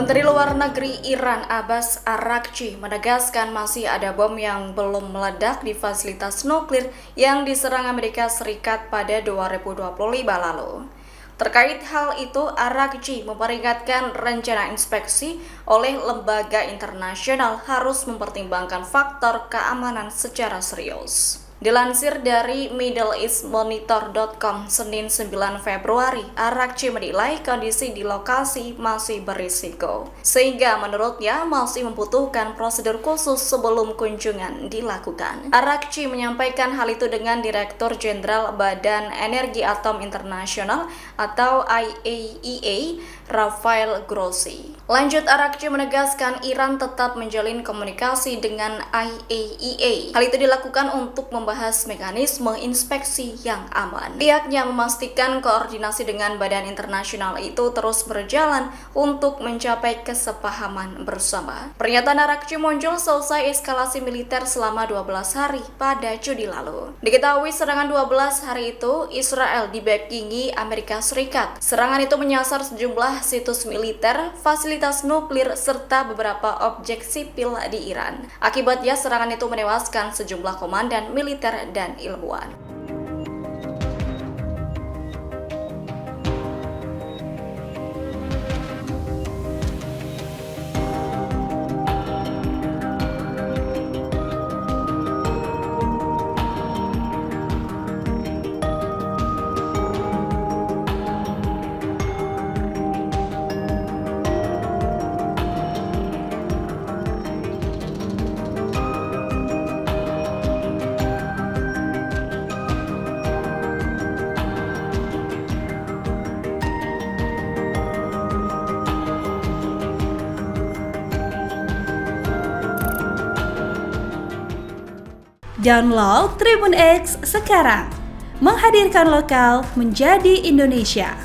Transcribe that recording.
Menteri Luar Negeri Iran Abbas Araghchi menegaskan masih ada bom yang belum meledak di fasilitas nuklir yang diserang Amerika Serikat pada 2025 lalu. Terkait hal itu, Araghchi memperingatkan rencana inspeksi oleh lembaga internasional harus mempertimbangkan faktor keamanan secara serius. Dilansir dari MiddleEastMonitor.com Senin 9 Februari, Araghchi menilai kondisi di lokasi masih berisiko, sehingga menurutnya masih membutuhkan prosedur khusus sebelum kunjungan dilakukan. Araghchi menyampaikan hal itu dengan Direktur Jenderal Badan Energi Atom Internasional atau IAEA, Rafael Grossi. Lanjut, Araghchi menegaskan Iran tetap menjalin komunikasi dengan IAEA. Hal itu dilakukan untuk membahas mekanisme inspeksi yang aman. Pihaknya memastikan koordinasi dengan badan internasional itu terus berjalan untuk mencapai kesepahaman bersama. Pernyataan Araghchi muncul selesai eskalasi militer selama 12 hari pada Juni lalu. Diketahui serangan 12 hari itu Israel dibackingi Amerika Serikat. Serangan itu menyasar sejumlah situs militer, fasilitas nuklir, serta beberapa objek sipil di Iran. Akibatnya serangan itu menewaskan sejumlah komandan militer dan ilmuwan. Download Tribun X sekarang, menghadirkan lokal menjadi Indonesia.